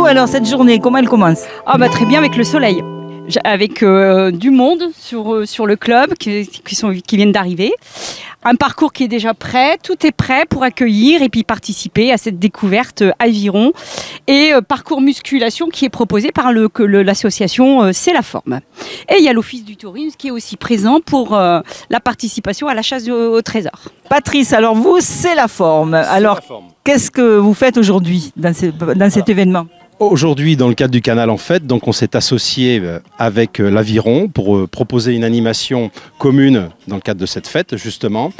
Alors cette journée, comment elle commence? Très bien, avec le soleil, avec du monde sur le club qui viennent d'arriver. Un parcours qui est déjà prêt, tout est prêt pour accueillir et puis participer à cette découverte aviron. Et parcours musculation qui est proposé par l'association C'est la Forme. Et il y a l'Office du tourisme qui est aussi présent pour la participation à la chasse au trésor. Patrice, alors vous, C'est la Forme. Alors, qu'est-ce que vous faites aujourd'hui dans cet événement? Aujourd'hui, dans le cadre du Canal en Fête, donc on s'est associé avec l'Aviron pour proposer une animation commune dans le cadre de cette fête, justement,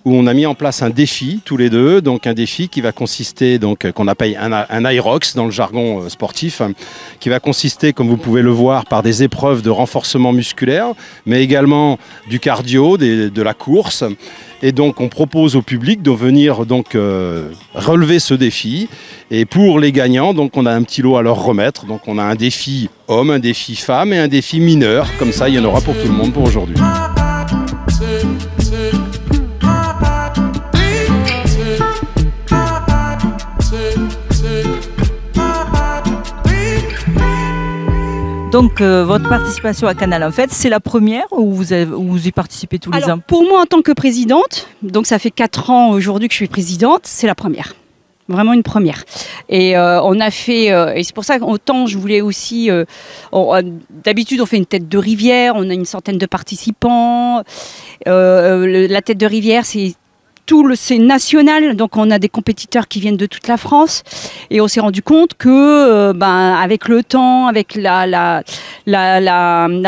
où on a mis en place un défi tous les deux, donc un défi qui va consister, donc qu'on appelle un Irox dans le jargon sportif, qui va consister, comme vous pouvez le voir, par des épreuves de renforcement musculaire, mais également du cardio, de la course. Et donc on propose au public de venir donc relever ce défi. Et pour les gagnants, donc on a un petit lot à leur remettre. Donc on a un défi homme, un défi femme et un défi mineur. Comme ça, il y en aura pour tout le monde pour aujourd'hui. Donc votre participation à Canal en Fête, c'est la première ou vous y participez tous les ans? Pour moi en tant que présidente, donc ça fait 4 ans aujourd'hui que je suis présidente, c'est la première. Vraiment une première. Et on a fait, et c'est pour ça qu'autant je voulais aussi, d'habitude on fait une tête de rivière, on a une centaine de participants. La tête de rivière, c'est national, donc on a des compétiteurs qui viennent de toute la France et on s'est rendu compte que avec le temps, avec la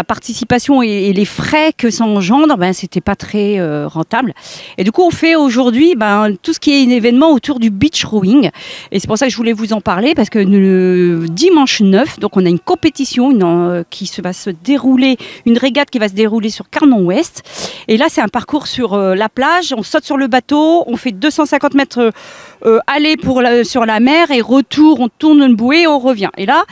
participation et les frais que ça engendre, c'était pas très rentable. Et du coup on fait aujourd'hui tout ce qui est un événement autour du beach rowing et c'est pour ça que je voulais vous en parler parce que le dimanche 9, donc on a une compétition va se dérouler, une régate qui va se dérouler sur Carnon-Ouest et là c'est un parcours sur la plage, on saute sur le bateau, on fait 250 mètres aller sur la mer et retour, on tourne une bouée et on revient. Et là,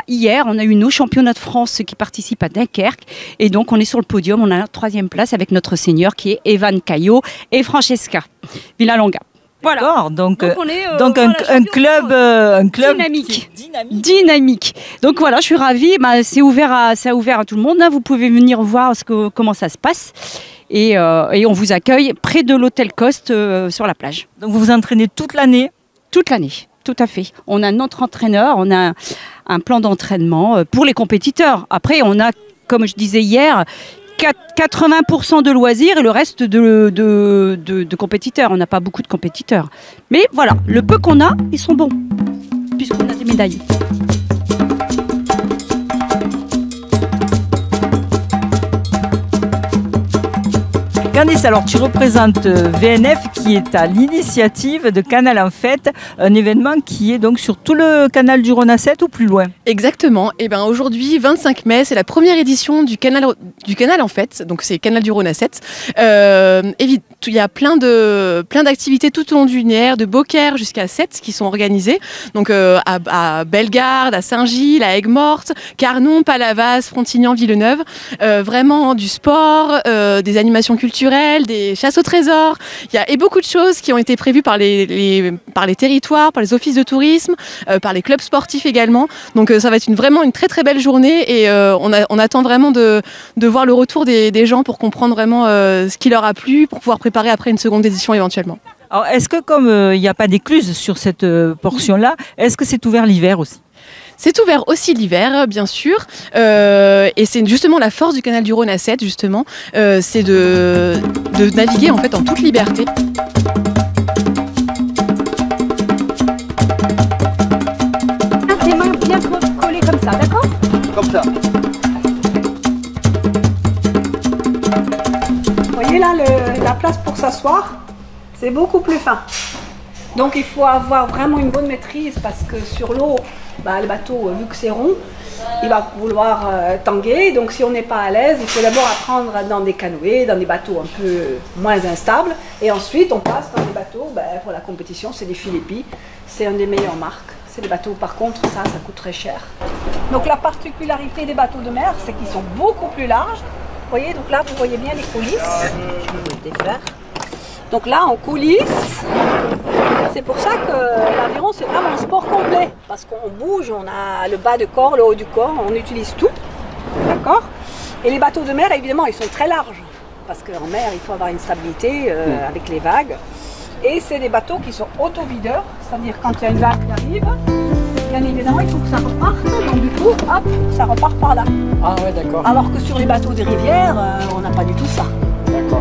hier, on a eu nos championnats de France qui participent à Dunkerque et donc on est sur le podium, on a la 3e place avec notre seigneur qui est Evan Caillot et Francesca Villalonga. Voilà. Donc un club dynamique. Donc voilà, je suis ravie. C'est ouvert à tout le monde. Là, vous pouvez venir voir comment ça se passe. Et on vous accueille près de l'hôtel Coste sur la plage. Donc vous vous entraînez toute l'année? Toute l'année, tout à fait. On a notre entraîneur, on a un plan d'entraînement pour les compétiteurs. Après, on a, comme je disais hier, 80% de loisirs et le reste de compétiteurs. On n'a pas beaucoup de compétiteurs. Mais voilà, le peu qu'on a, ils sont bons, puisqu'on a des médailles. Candice, alors tu représentes VNF qui est à l'initiative de Canal en Fête, un événement qui est donc sur tout le canal du Rhône à 7 ou plus loin. Exactement. Et aujourd'hui, 25 mai, c'est la première édition du canal en Fête, donc c'est Canal du Rhône à 7. Il y a plein d'activités tout au long du linéaire, de Beaucaire jusqu'à 7 qui sont organisées. Donc à Bellegarde, à Saint-Gilles, à Aigues-Mortes, Carnon, Palavas, Frontignan, Villeneuve. Vraiment du sport, des animations culturelles, des chasses au trésor. Il y a beaucoup de choses qui ont été prévues par les territoires, par les offices de tourisme, par les clubs sportifs également. Donc ça va être vraiment une très très belle journée et on attend vraiment de voir le retour des gens pour comprendre vraiment ce qui leur a plu, pour pouvoir préparer après une seconde édition éventuellement. Alors est-ce que comme il n'y a pas d'écluse sur cette portion-là, est-ce que c'est ouvert l'hiver aussi ? C'est ouvert aussi l'hiver, bien sûr, et c'est justement la force du canal du Rhône à 7, justement, c'est de naviguer en fait en toute liberté. Tes mains bien collées comme ça, d'accord ? Comme ça. Vous voyez là, la place pour s'asseoir, c'est beaucoup plus fin. Donc il faut avoir vraiment une bonne maîtrise parce que sur l'eau, le bateau, vu que c'est rond, il va vouloir tanguer. Donc si on n'est pas à l'aise, il faut d'abord apprendre dans des canoës, dans des bateaux un peu moins instables. Et ensuite, on passe dans des bateaux, pour la compétition, c'est des Philippi. C'est une des meilleures marques. C'est des bateaux, par contre, ça coûte très cher. Donc la particularité des bateaux de mer, c'est qu'ils sont beaucoup plus larges. Vous voyez, donc là, vous voyez bien les coulisses. Je vais vous défaire. Donc là, en coulisses, c'est pour ça que l'aviron, c'est vraiment un sport complet. Parce qu'on bouge, on a le bas du corps, le haut du corps, on utilise tout. D'accord? Et les bateaux de mer, évidemment, ils sont très larges. Parce qu'en mer, il faut avoir une stabilité avec les vagues. Et c'est des bateaux qui sont auto-videurs, c'est-à-dire quand il y a une vague qui arrive, bien évidemment, il faut que ça reparte. Donc du coup, hop, ça repart par là. Ah ouais, d'accord. Alors que sur les bateaux des rivières, on n'a pas du tout ça. D'accord.